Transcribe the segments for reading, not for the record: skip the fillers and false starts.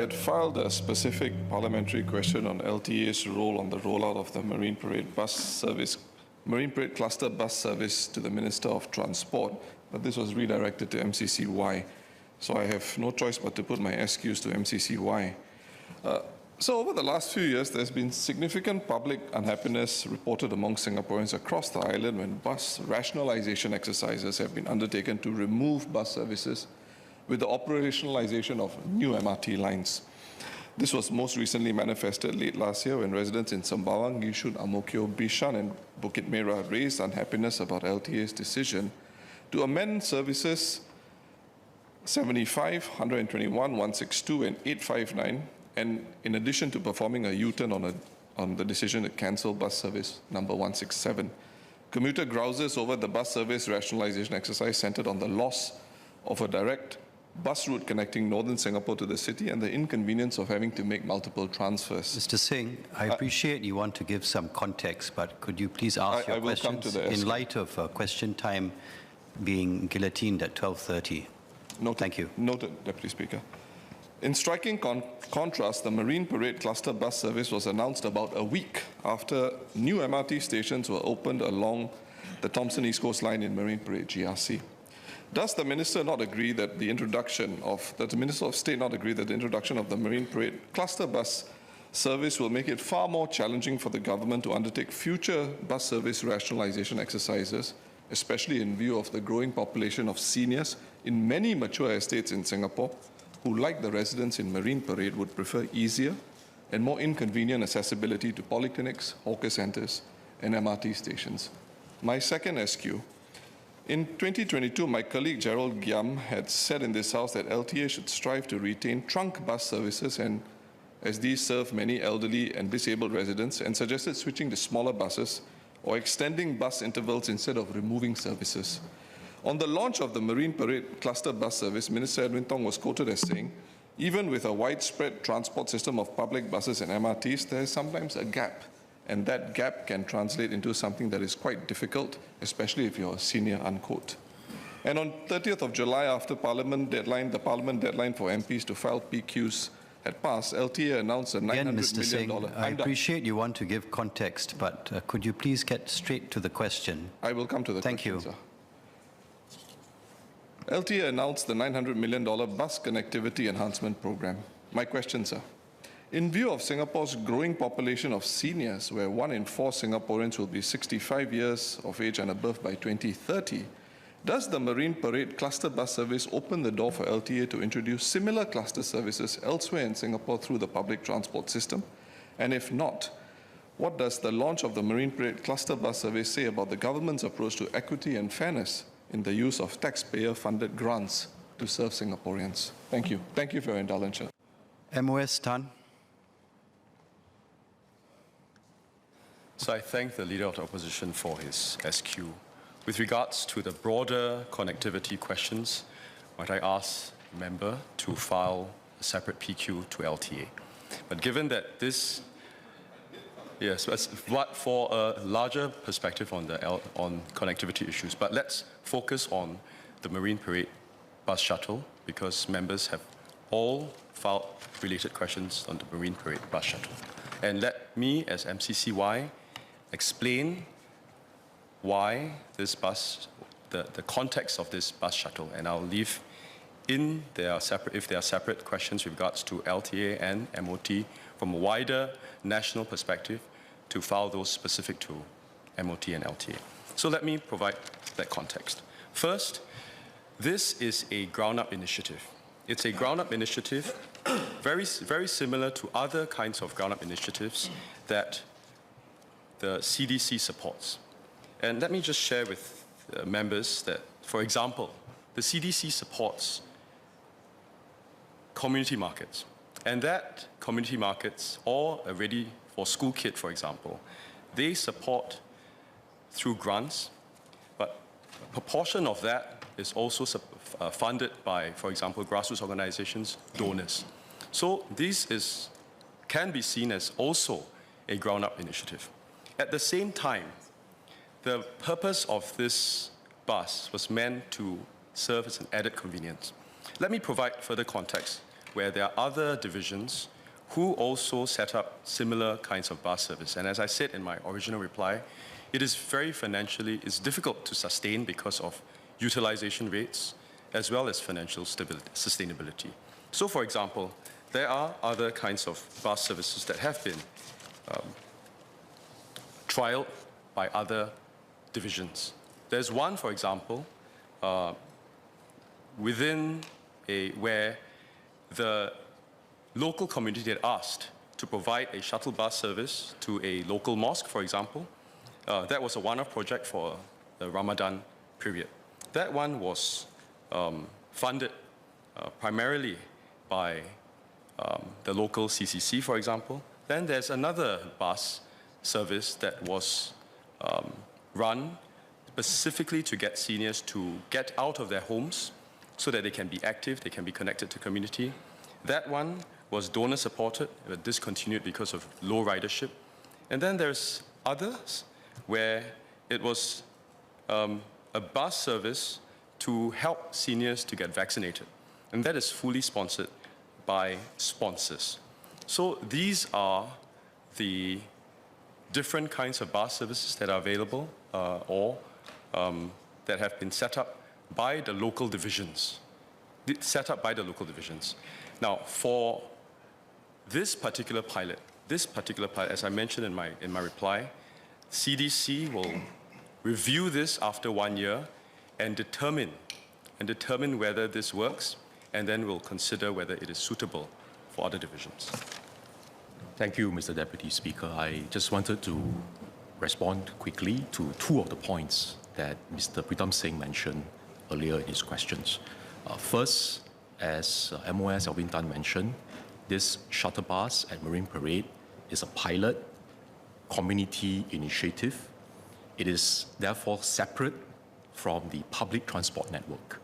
had filed a specific parliamentary question on LTA's role on the rollout of the Marine Parade cluster bus service to the Minister of Transport, but this was redirected to MCCY. So I have no choice but to put my SQs to MCCY. So over the last few years, there's been significant public unhappiness reported among Singaporeans across the island when bus rationalization exercises have been undertaken to remove bus services with the operationalization of new MRT lines. This was most recently manifested late last year when residents in Sembawang, Yishun, Ang Mo Kio, Bishan and Bukit Merah raised unhappiness about LTA's decision to amend services 75, 121, 162 and 859, and in addition to performing a U-turn on the decision to cancel bus service number 167. Commuter grouses over the bus service rationalization exercise centered on the loss of a direct bus route connecting northern Singapore to the city and the inconvenience of having to make multiple transfers. Mr. Singh, I appreciate you want to give some context, but could you please ask your questions in light of question time being guillotined at 12:30? Noted. Thank you. Noted, Deputy Speaker. In striking contrast, the Marine Parade cluster bus service was announced about a week after new MRT stations were opened along the Thomson-East Coast Line in Marine Parade GRC. Does the Minister not agree that the Minister of State not agree that the introduction of the Marine Parade cluster bus service will make it far more challenging for the government to undertake future bus service rationalization exercises, especially in view of the growing population of seniors in many mature estates in Singapore, who, like the residents in Marine Parade, would prefer easier and more inconvenient accessibility to polyclinics, hawker centres and MRT stations? My second SQ. In 2022, my colleague Gerald Giam had said in this House that LTA should strive to retain trunk bus services, and as these serve many elderly and disabled residents, and suggested switching to smaller buses or extending bus intervals instead of removing services. On the launch of the Marine Parade cluster bus service, Minister Alvin Tan was quoted as saying, "Even with a widespread transport system of public buses and MRTs, there is sometimes a gap, and that gap can translate into something that is quite difficult, especially if you're a senior," unquote. And on 30th of July, after the Parliament deadline for MPs to file PQs had passed, LTA announced a $900 million... I appreciate you want to give context, but could you please get straight to the question? I will come to the question, Thank you. Sir. LTA announced the $900 million bus connectivity enhancement program. My question, sir. In view of Singapore's growing population of seniors, where 1 in 4 Singaporeans will be 65 years of age and above by 2030, does the Marine Parade cluster bus service open the door for LTA to introduce similar cluster services elsewhere in Singapore through the public transport system? And if not, what does the launch of the Marine Parade cluster bus service say about the government's approach to equity and fairness in the use of taxpayer-funded grants to serve Singaporeans? Thank you. Thank you for your indulgence. MOS Tan. So I thank the Leader of the Opposition for his SQ. With regards to the broader connectivity questions, might I ask the member to file a separate PQ to LTA? But given that this, yes, but for a larger perspective on connectivity issues, but let's focus on the Marine Parade bus shuttle, because members have all filed related questions on the Marine Parade bus shuttle. And let me, as MCCY, explain why this bus, the context of this bus shuttle, and I'll leave in their separate, if there are separate questions with regards to LTA and MOT from a wider national perspective, to file those specific to MOT and LTA. So let me provide that context. First, this is a ground-up initiative. It's a ground-up initiative, very similar to other kinds of ground-up initiatives that the CDC supports. And let me just share with members that, for example, the CDC supports community markets. And that community markets, or a ready for school kit, for example, they support through grants, but a proportion of that is also funded by, for example, grassroots organizations, donors. So this can be seen as also a ground-up initiative. At the same time, the purpose of this bus was meant to serve as an added convenience. Let me provide further context where there are other divisions who also set up similar kinds of bus service. And as I said in my original reply, it is it's difficult to sustain because of utilization rates as well as financial sustainability. So for example, there are other kinds of bus services that have been trialed by other divisions. There's one, for example, where the local community had asked to provide a shuttle bus service to a local mosque, for example. That was a one-off project for the Ramadan period. That one was funded primarily by the local CCC, for example. Then there's another bus service that was run specifically to get seniors to get out of their homes so that they can be active, they can be connected to community. That one was donor supported, but discontinued because of low ridership. And then there's others where it was a bus service to help seniors to get vaccinated. And that is fully sponsored by sponsors. So these are the different kinds of bus services that are available or that have been set up by the local divisions. Now, for this particular pilot, as I mentioned in my reply, CDC will review this after 1 year and determine whether this works, and then we'll consider whether it is suitable for other divisions. Thank you, Mr. Deputy Speaker. I just wanted to respond quickly to two of the points that Mr. Pritam Singh mentioned earlier in his questions. First, as MOS Alvin Tan mentioned, this shuttle bus at Marine Parade is a pilot community initiative. It is therefore separate from the public transport network.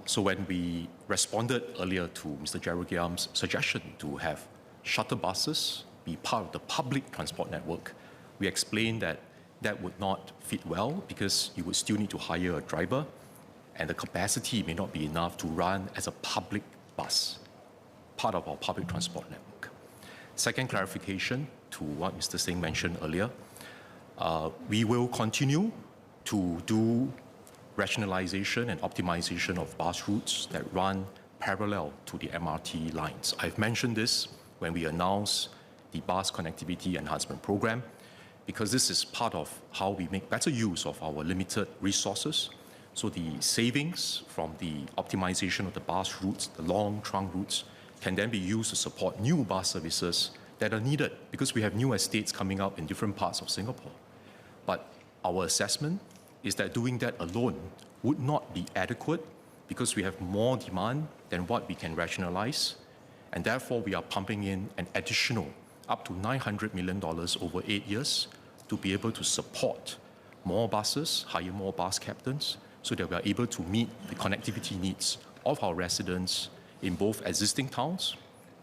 So when we responded earlier to Mr. Gerald Giam's suggestion to have shuttle buses be part of the public transport network, we explained that that would not fit well because you would still need to hire a driver and the capacity may not be enough to run as a public bus, part of our public transport network. Second clarification to what Mr. Singh mentioned earlier, we will continue to do rationalization and optimization of bus routes that run parallel to the MRT lines. I've mentioned this when we announced the Bus Connectivity Enhancement Program, because this is part of how we make better use of our limited resources. So the savings from the optimization of the bus routes, the long trunk routes, can then be used to support new bus services that are needed because we have new estates coming up in different parts of Singapore. But our assessment is that doing that alone would not be adequate because we have more demand than what we can rationalize, and therefore we are pumping in an additional up to $900 million over 8 years to be able to support more buses, hire more bus captains, so that we are able to meet the connectivity needs of our residents in both existing towns,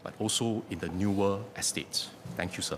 but also in the newer estates. Thank you, sir.